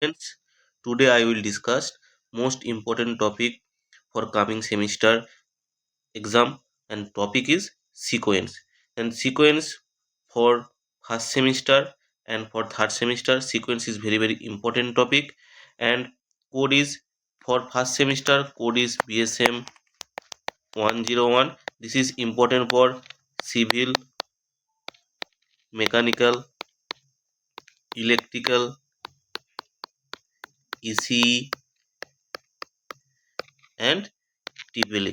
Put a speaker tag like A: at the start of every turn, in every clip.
A: Friends, today I will discuss most important topic for coming semester exam, and topic is sequence. And sequence for first semester and for third semester, sequence is very important topic. And code is for first semester, code is BSM 101. This is important for civil, mechanical, electrical, ECE and TPL.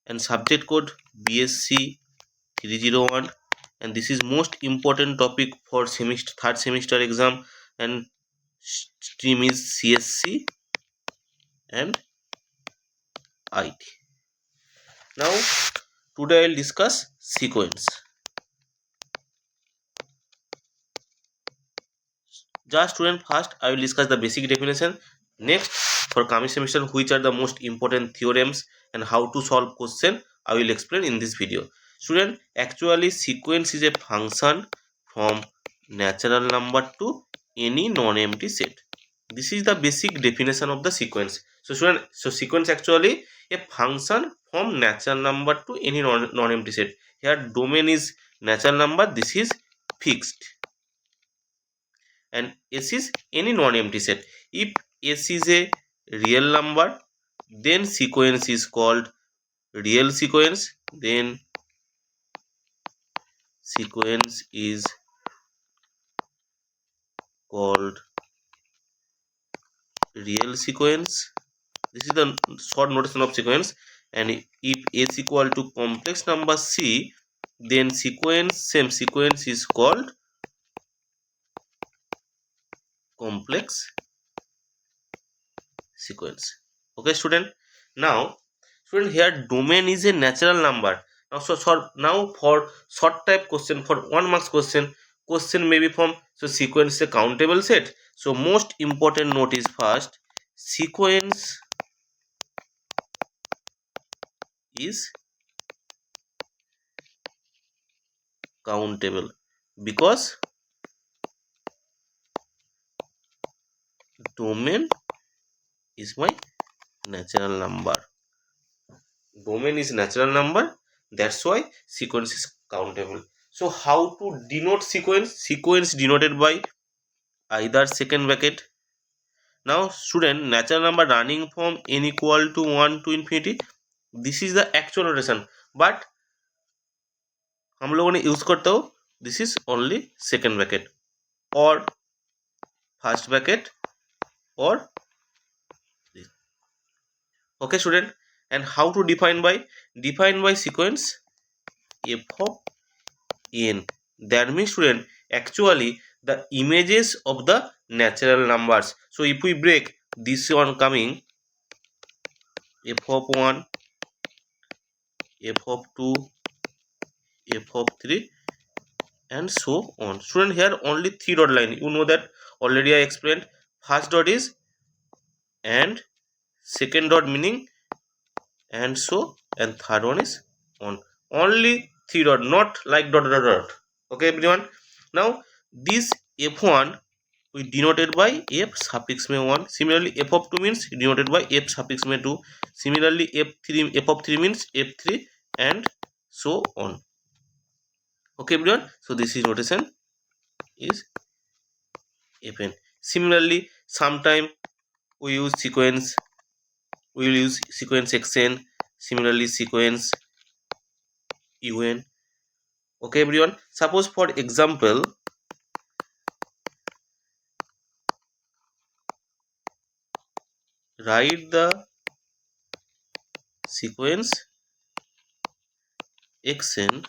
A: And subject code BSC 301, and this is most important topic for semester third semester exam, and stream is CSC and IT. Now today I'll discuss sequence. Just student, first I will discuss the basic definition. Next, for coming semester, which are the most important theorems and how to solve question, I will explain in this video. Student, actually sequence is a function from natural number to any non-empty set. This is the basic definition of the sequence. So student, so sequence actually a function from natural number to any non-empty set. Here domain is natural number, this is fixed, and S is any non-empty set. If S is a real number, then sequence is called real sequence. Then sequence is called real sequence. This is the short notation of sequence. And if S equal to complex number C, then same sequence is called complex sequence. Okay student, now student, here domain is a natural number. Now now for short type question, for 1 marks question may be from, so sequence is a countable set. So most important note is first, sequence is countable because domain is my natural number. Domain is natural number, that's why sequence is countable. So how to denote sequence? Sequence denoted by either second bracket. Now student, natural number running from n equal to 1 to infinity, this is the actual notation, but हम लोगों ने use करते हो, this is only second bracket or first bracket or this. Okay student, and how to define by sequence f of n. That means student, actually the images of the natural numbers. So if we break this one coming f of 1, f of 2, f of 3 and so on. Student, here only 3 dot line, you know that already I explained. First dot is and, second dot meaning and so, and third one is on. Only 3 dot, not like dot. Okay everyone, now this f1 we denoted by f suffix में 1. Similarly f of 2 means denoted by f suffix में 2. Similarly f of 3 means f3 and so on. Okay everyone, so this is notation is fn. Similarly, sometime we use sequence, we will use sequence xn. Similarly, sequence un. Okay everyone, suppose for example, write the sequence xn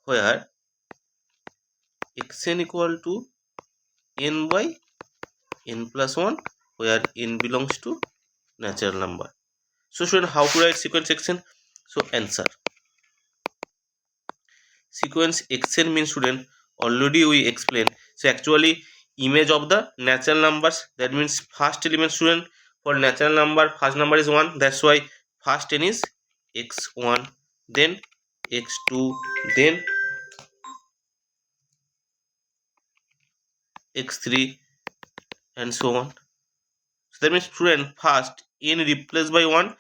A: where xn equal to n by n plus 1, where n belongs to natural number. So student, how to write sequence xn? So answer, sequence xn means student, already we explained. So actually image of the natural numbers, that means first element student, for natural number first number is 1, that's why first n is x1, then x2, then x3 and so on. So that means student first n replaced by 1.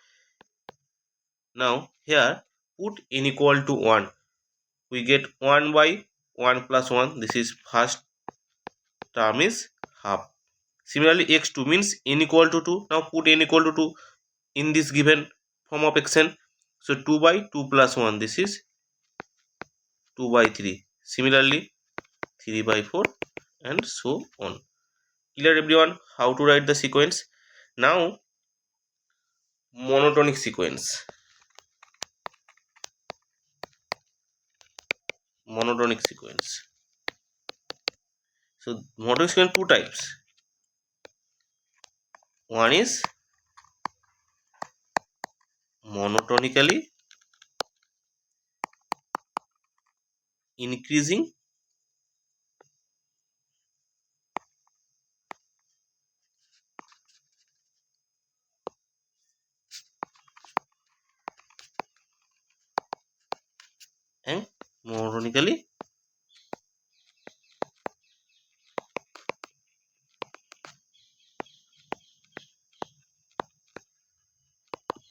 A: Now here put n equal to 1. We get 1 by 1 plus 1. This is first term is half. Similarly x2 means n equal to 2. Now put n equal to 2 in this given form of xn. So 2 by 2 plus 1. This is 2 by 3. Similarly 3 by 4 and so on. Clear everyone how to write the sequence? Now monotonic sequence. Monotonic sequence. So monotonic sequence two types. One is monotonically increasing and monotonically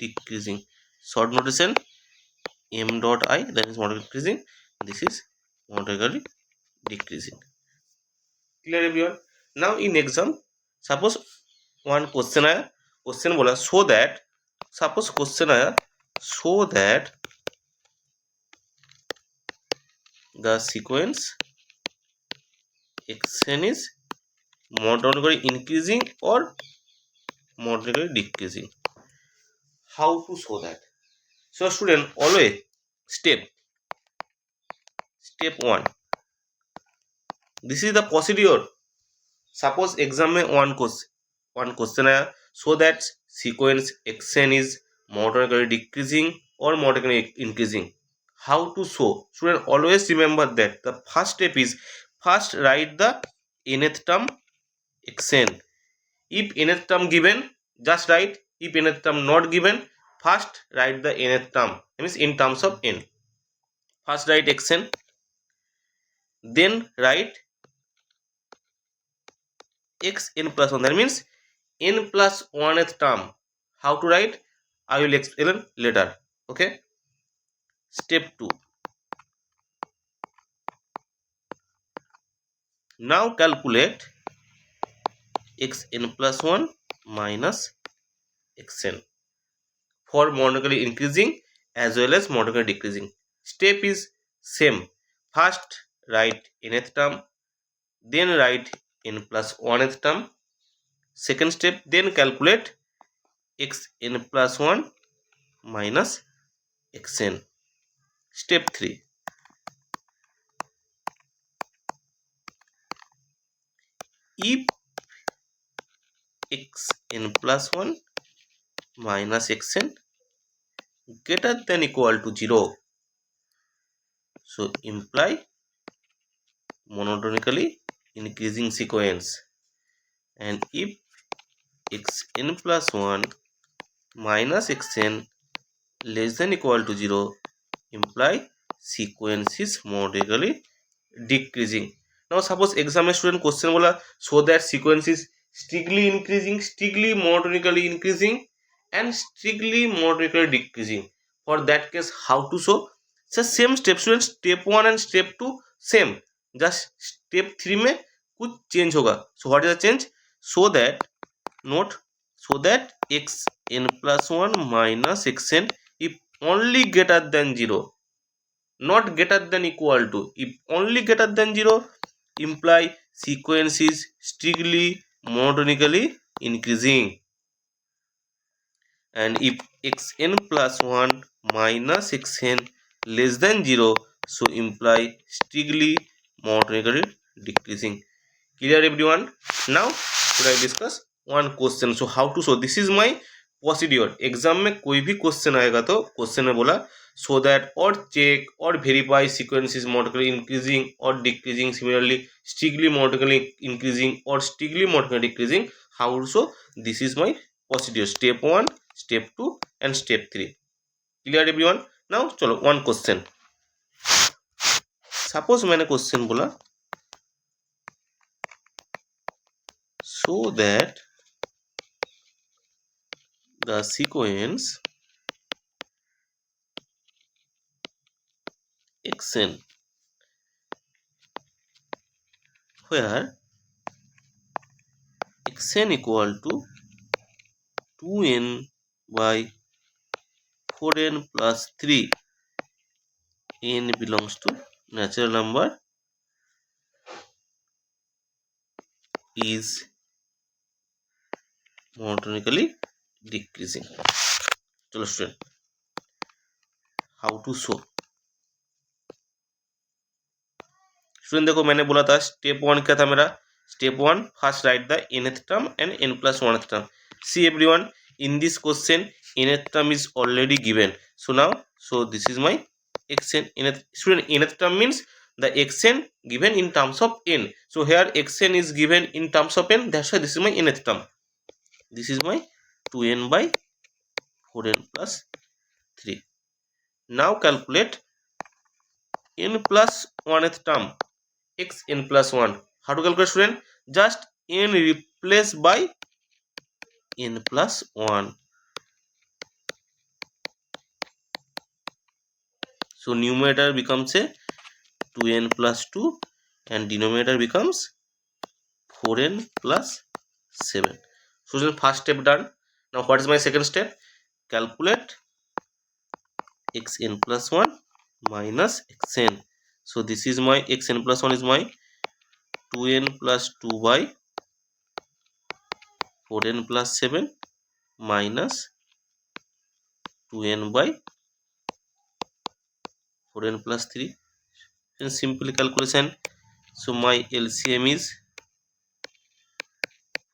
A: decreasing. Short notation m dot I, that is monotonically increasing. This is monotonically decreasing. Clear everyone? Now in exam, suppose one question आया, question बोला so that, suppose question आया so that the sequence xn is monotonically increasing or monotonically decreasing. How to show that? So student, always step 1. This is the procedure. Suppose exam में one question आया so that sequence xn is monotonically decreasing or monotonically increasing. How to show? Student, always remember that the first step is first write the nth term xn. If nth term given, just write. If nth term not given, first write the nth term. That means in terms of n. First write xn, then write xn plus 1. That means n plus 1th term. How to write? I will explain later. Okay. Step 2. Now calculate xn plus 1 minus xn for monotonically increasing as well as monotonically decreasing. Step is same. First write nth term, then write n plus 1th term. Second step, then calculate xn plus 1 minus xn. Step 3. If xn plus 1 minus xn greater than equal to 0, so imply monotonically increasing sequence. And if xn plus 1 minus xn less than equal to 0, imply sequence is monotonically decreasing. Now suppose exam student question bola so that sequence is strictly increasing, strictly monotonically increasing and strictly monotonically decreasing. For that case how to show? So same step student, step 1 and step 2 same, just step 3 में कुछ change होगा. So what is the change? So that note, so that xn plus 1 minus xn if only greater than 0, not greater than equal to, if only greater than 0, imply sequence is strictly monotonically increasing. And if xn plus 1 minus xn less than 0, so imply strictly monotonically decreasing. Clear everyone? Now should I discuss one question? So how to show? This is my procedure. Exam में कोई भी question आएगा तो question में बोला so that or check or verify sequence is monotonically increasing or decreasing. Similarly strictly monotonically increasing or strictly monotonically decreasing. How to show? This is my procedure. Step 1, step 2 and step 3. Clear everyone? Now चलो one question. Suppose मैंने question बोला so that the sequence xn, where xn equal to 2n by 4n plus 3, n belongs to natural number, is monotonically decreasing. चलो student, how to show. Student देखो, मैंने बोला था step one क्या था मेरा। Step one, first write the nth term and n plus 1th term. See everyone, in this question nth term is already given, so now this is my xn. nth student, nth term means the xn given in terms of n, so here xn is given in terms of n, that's why this is my nth term. This is my 2n by 4n plus 3. Now calculate n plus 1th term, xn plus 1. How to calculate, student? Just n replaced by n plus 1. So numerator becomes a 2n plus 2 and denominator becomes 4n plus 7. So first step done. Now what is my second step? Calculate xn plus 1 minus xn. So this is my xn plus 1 is my 2n plus 2 by 4n plus 7 minus 2n by 4n plus 3. In simple calculation, so my LCM is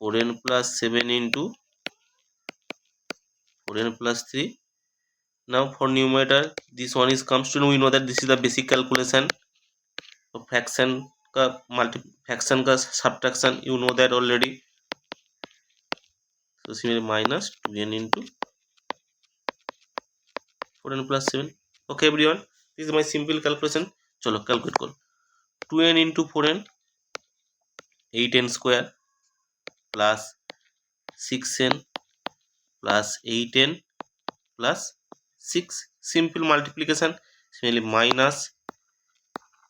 A: 4n plus 7 into 4n plus 3. Now for numerator, this one is comes to know, we know that this is the basic calculation of fraction ka fraction ka subtraction, you know that already. So similarly minus 2n into 4n plus 7. Okay everyone, this is my simple calculation. Chalo calculate karo. 2n into 4n, 8n square plus 6n plus 8n plus 6. Simple multiplication. Similarly minus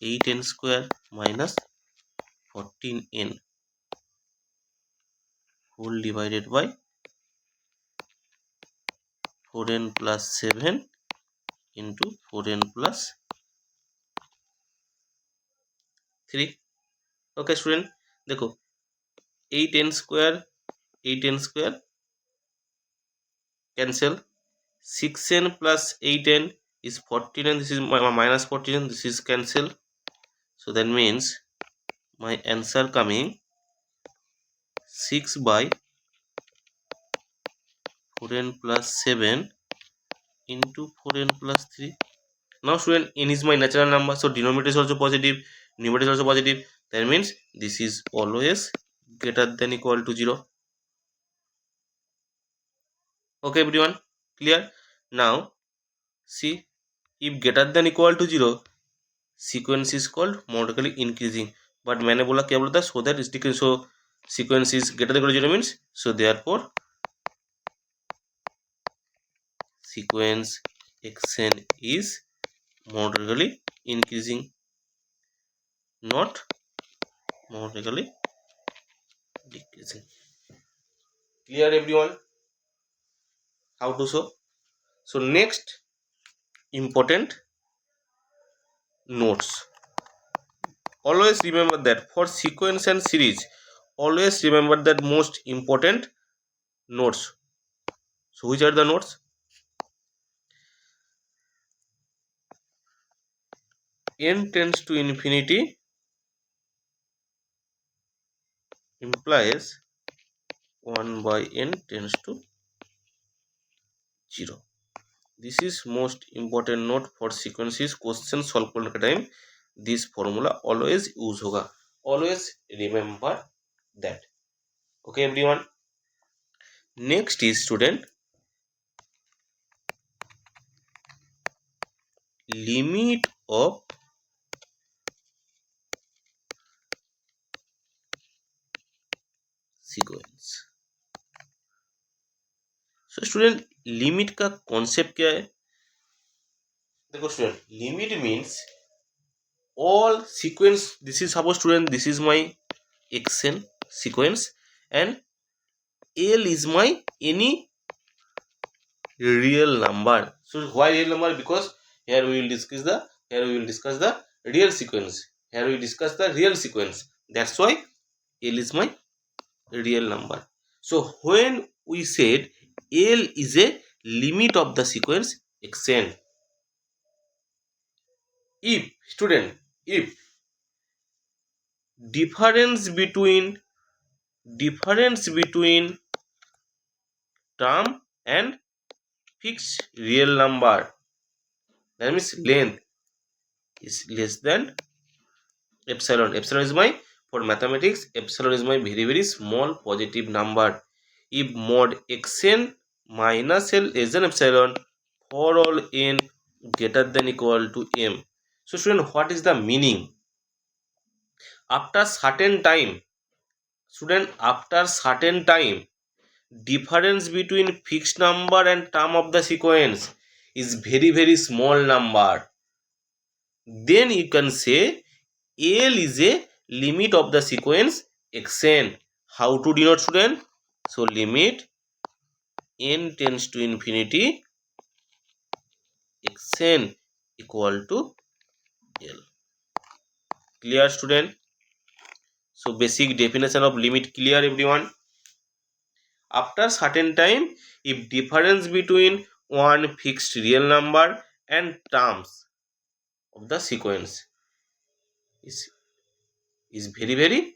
A: 8n square minus 14n whole divided by 4n plus 7 into 4n plus 3. Okay student, देखो 8n square 8n square cancel, 6n plus 8n is 14n, this is minus 14n, this is cancel. So that means my answer coming 6 by 4n plus 7 into 4n plus 3. Now student, n is my natural number, so denominator is also positive, numerator is also positive. That means this is always greater than equal to 0. Okay everyone, clear? Now see, if greater than equal to 0, sequence is called monotonically increasing. But मैंने बोला क्या बोला था, so that is decreasing. So sequence is greater than equal to 0 means, so therefore sequence xn is monotonically increasing, not monotonically decreasing. Clear everyone? How to show? So next important notes. Always remember that for sequence and series, always remember that most important notes. So which are the notes? N tends to infinity implies 1 by n tends to 0. This is most important note for sequences. Question solve करने के time this formula always use होगा. Always remember that. Okay everyone. Next is student limit of तो student limit का concept क्या है? देखो student, limit means all sequence. This is suppose student, this is my xn sequence and L is my any real number. So why real number? Because here we will discuss the real sequence. Here we discuss the real sequence. That's why L is my real number. So when we said L is a limit of the sequence xn, if student, if difference between term and fixed real number, that means length is less than epsilon. Epsilon is my, for mathematics, epsilon is my very small positive number. If mod xn minus l less than epsilon for all n greater than equal to m. So student, what is the meaning? After certain time, student, after certain time, difference between fixed number and term of the sequence is very small number, then you can say L is a limit of the sequence xn. How to denote student? So limit n tends to infinity xn equal to L. Clear student? So basic definition of limit clear everyone? After certain time, if difference between one fixed real number and terms of the sequence is very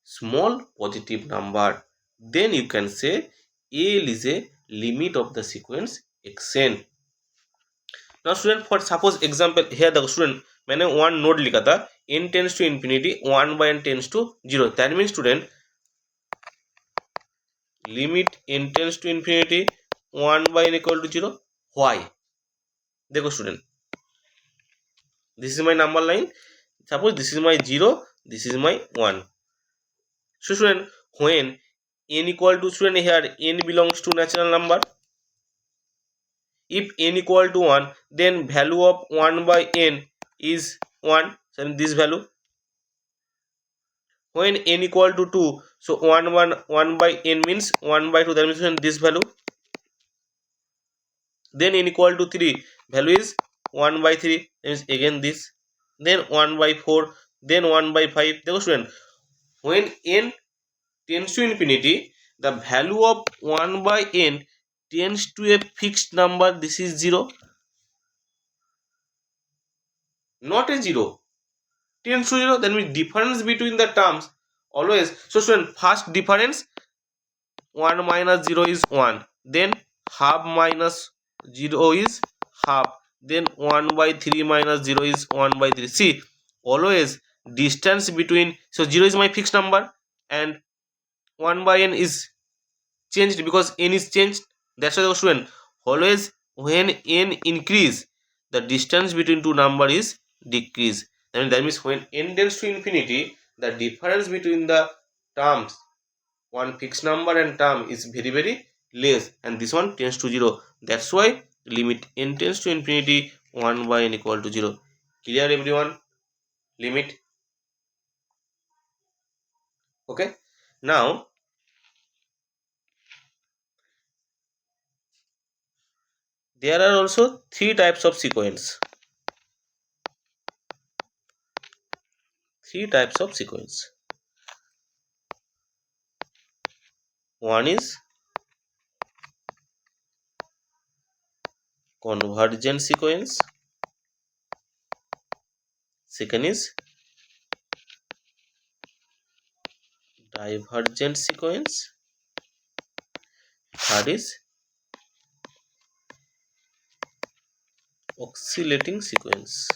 A: small positive number, then you can say L is a limit of the sequence xn. Now student, for suppose example here the student, मैंने one node लिखा था n tends to infinity 1 by n tends to 0. That means student, limit n tends to infinity 1 by n equal to 0. Why? देखो student, this is my number line. Suppose this is my 0, this is my 1. So student, when n equal to, student, here n belongs to natural number. If n equal to 1, then value of 1 by n is 1. So this value. When n equal to 2, so 1 by n means 1 by 2, that means this value. Then n equal to 3, value is 1 by 3, that means again this. Then 1 by 4, then 1 by 5. देखो student, when n tends to infinity, the value of 1 by n tends to a fixed number. This is 0, not a 0, tends to 0. That means difference between the terms always. So student, first difference 1 minus 0 is 1, then half minus 0 is half, then 1 by 3 minus 0 is 1 by 3. See, always distance between, so 0 is my fixed number and 1 by n is changed because n is changed. That's why the student, always when n increase, the distance between two number is decrease. That means when n tends to infinity, the difference between the terms, one fixed number and term, is very less, and this one tends to 0. That's why limit n tends to infinity 1 by n equal to 0. Clear everyone? Limit. Okay. Now there are also three types of sequence. Three types of sequence. One is convergent sequence. Second is divergent sequence. Third is oscillating sequence.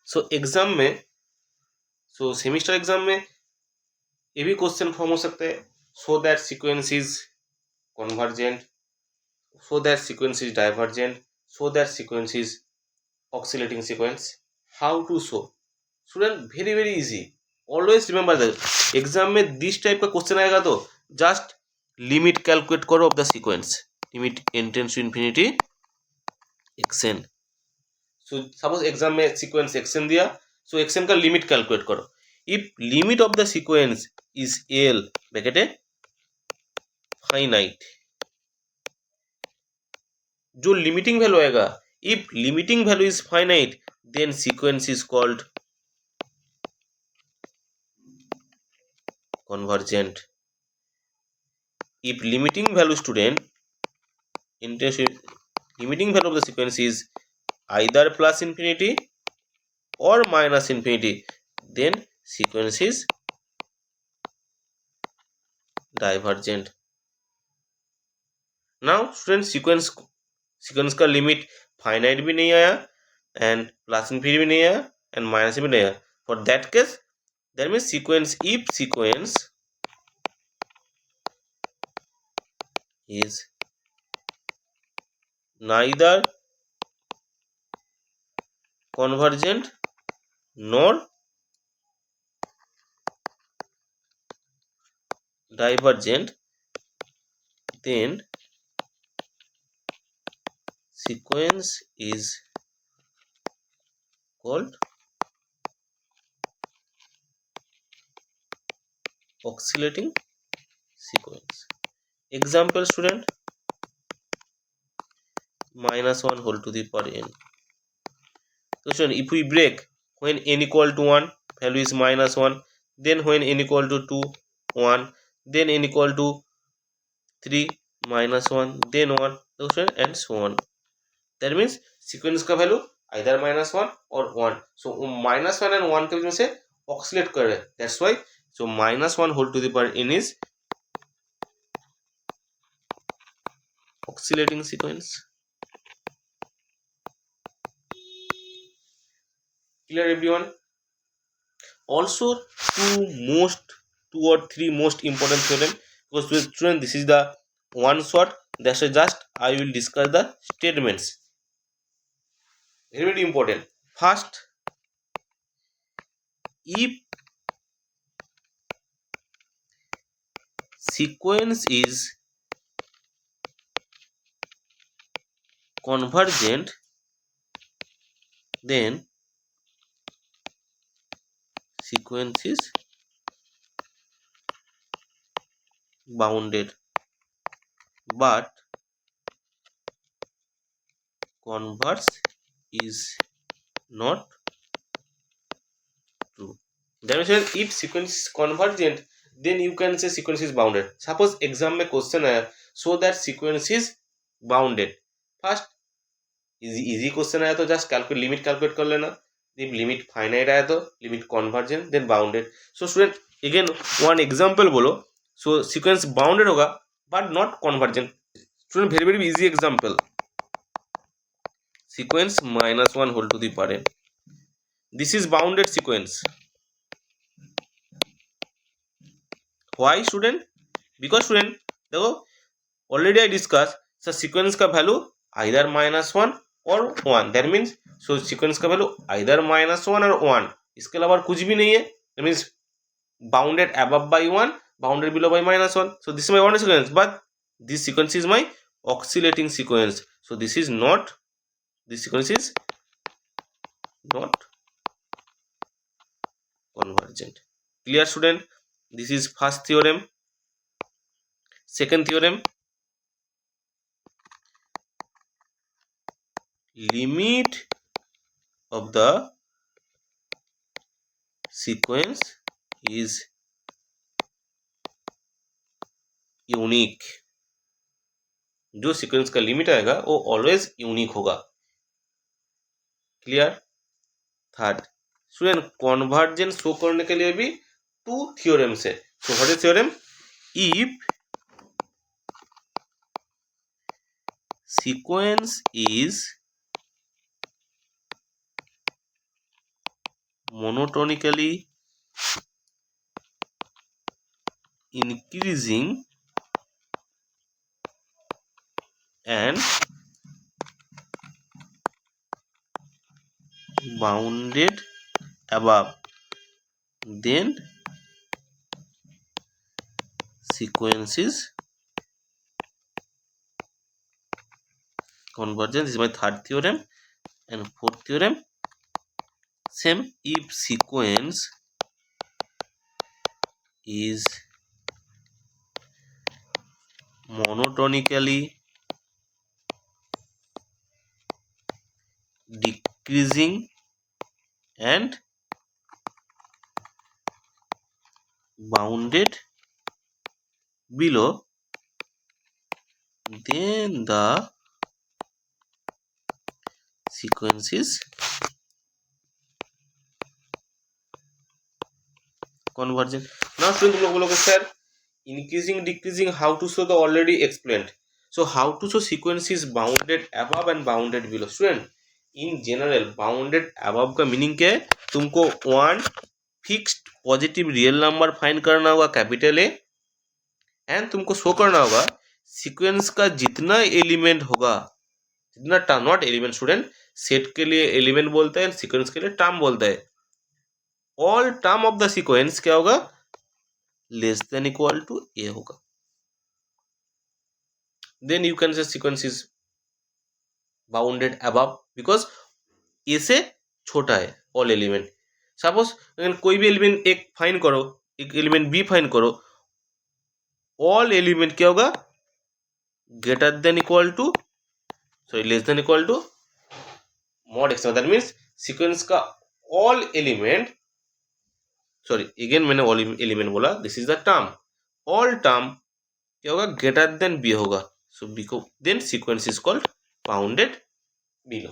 A: So exam में, so semester exam में ये भी question form हो सकता है. सो that sequence is convergent, so that sequence is divergent, so that sequence is oscillating sequence. How to show? Student, very easy. Always remember that exam में this type का question आएगा तो जस्ट लिमिट कैलकुलेट करो of the sequence, limit n tends to infinity xn। So suppose exam में sequence xn दिया, so xn का limit calculate करो। If limit of the sequence is l bracket finite, जो limiting value आएगा, if limiting value is finite then sequence is called convergent। If limiting value student limiting value of the sequence is either plus infinity or minus infinity, then sequence is divergent। now student sequence का limit finite भी नहीं आया and plus infinity भी नहीं आया and minus भी नहीं आया, for that case that means sequence, if sequence is neither convergent nor divergent, then sequence is called oscillating sequence। example student, -1 whole to the power n। so student, if we break when n equal to 1 value is -1, then when n equal to 2 1, then n equal to 3 -1, then 1, so student, and so on। that means sequence का value either -1 or 1, so -1 and 1 के बीच में से oscillate कर रहे हैं, that's why so -1 whole to the power n is oscillating sequence। clear everyone? also two or three most important theorem, because student this is the one shot, that's why just I will discuss the statements, very very important। first, if sequence is convergent then sequence is bounded, but converse is not true। that means if sequence is convergent then you can say sequence is bounded। suppose exam में question आया so that sequence is bounded, first easy question आया तो just calculate, limit calculate कर लेना। जब limit finite आया तो limit convergent then bounded. So student again one example बोलो, सो सीक्वेंस बाउंडेड होगा but not convergent. Student very very easy example, sequence -1 whole to the power n, this is bounded sequence. Why student? Because student देखो already I discuss sir sequence का value either -1 और 1, that means so sequence का value either -1 और 1, इसके अलावा कुछ भी नहीं है। That means bounded above by 1, bounded below by -1, so this is my bounded sequence, but this sequence is my oscillating sequence, so this is not, this sequence is not convergent। clear student? this is first theorem। second theorem, limit of the sequence is unique, जो sequence का limit आएगा वो always unique होगा। Clear? Third student convergence show करने के लिए भी two theorems है। So what is theorem? If sequence is monotonically increasing and bounded above, then sequence is convergent. This is my third theorem. And fourth theorem, same, if sequence is monotonically decreasing and bounded below, then the sequence is convergent. Now student, तुम लोग बोलोगे sir increasing decreasing how to show, the already explained. So how to show sequence is bounded above and bounded below. Student, in general bounded above का meaning क्या है? तुमको one fixed positive real number find करना होगा capital A, and तुमको show करना होगा sequence का जितना एलिमेंट होगा, जितना term, not element student, set के लिए एलिमेंट बोलता है, सीक्वेंस के लिए टर्म बोलता है, all term of the sequence क्या होगा? Less than equal to A होगा. Then you can say sequence is bounded above because A से छोटा है ऑल एलिमेंट. सपोज कोई भी एलिमेंट एक फाइन करो, एक एलिमेंट बी फाइन करो, ऑल एलिमेंट क्या होगा? Greater than equal to, sorry less than equal to mod x. That means sequence का ऑल एलिमेंट, सॉरी अगेन मैंने ऑल एलिमेंट बोला, this is the term, all term क्या होगा? Greater than b होगा. So b को then sequence is called bounded below.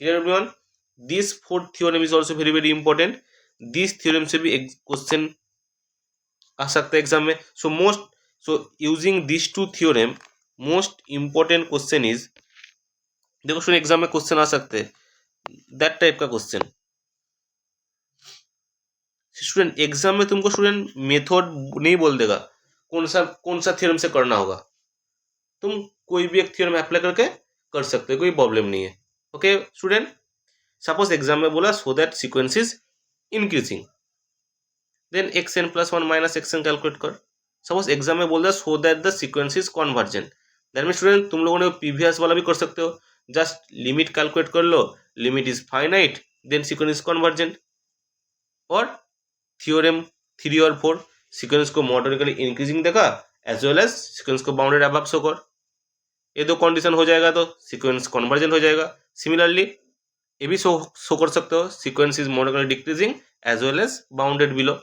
A: Clear everyone? This fourth theorem is also very very important. This theorem से भी एक question आ सकता है एग्जाम में. So using this two theorem most important question is, देखो student exam में question आ सकते हैं दैट टाइप का क्वेश्चन. स्टूडेंट एग्जाम में तुमको स्टूडेंट मेथड नहीं बोल देगा कौन सा थ्योरम से करना होगा. तुम कोई भी एक थ्योरम अप्लाई करके कर सकते हो, कोई प्रॉब्लम नहीं है. ओके स्टूडेंट, सपोज एग्जाम में बोला so that sequence is increasing, then x n plus one minus x n calculate कर. सपोज एग्जाम में बोल दिया so that the sequence is convergent, that mean student तुम लोगों ने प्रीवियस वाला भी कर सकते हो, जस्ट लिमिट कैलकुलेट कर लो, limit is finite, then sequence is convergent. और थ्योरम 3 और 4 सीक्वेंस को मोनोटोनिकली इंक्रीजिंग देखा एज वेल एज सीक्वेंस को बाउंडेड अबव शो कर. ये दो कंडीशन हो जाएगा तो सीक्वेंस कन्वर्जेंट हो जाएगा. सिमिलरली ये भी शो कर सकते हो, sequence is monotonically decreasing as well as bounded below.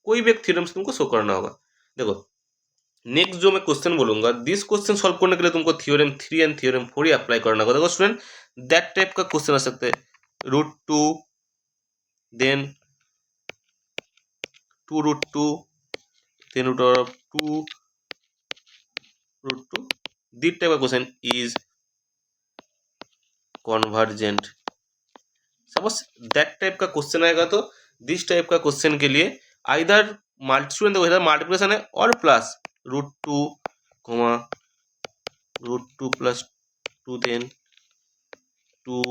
A: कोई भी एक थ्योरम से तुमको शो करना होगा. देखो नेक्स्ट जो मैं क्वेश्चन बोलूंगा, दिस क्वेश्चन सॉल्व करने के लिए तुमको theorem 3 and theorem 4 he apply करना होगा. देखो स्टूडेंट दैट टाइप का क्वेश्चन आ सकते हैं, √2 then 2√2 then root of 2 √2. this type of question is convergent. Suppose that type का क्वेश्चन आएगा तो दिस टाइप का क्वेश्चन के लिए आइदर स्टूडेंट देखो इधर मल्टीप्लिकेशन है और plus √2 √2 plus 2 then 2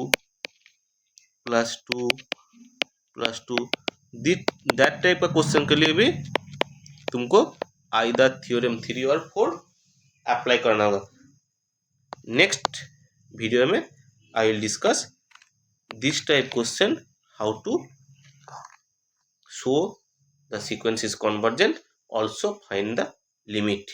A: plus 2 plus 2. That type का क्वेश्चन के लिए भी तुमको आइदर थ्योरम 3 और 4 अप्लाई करना होगा. नेक्स्ट वीडियो में I will discuss this type question, how to show the sequence is convergent, also find the limit.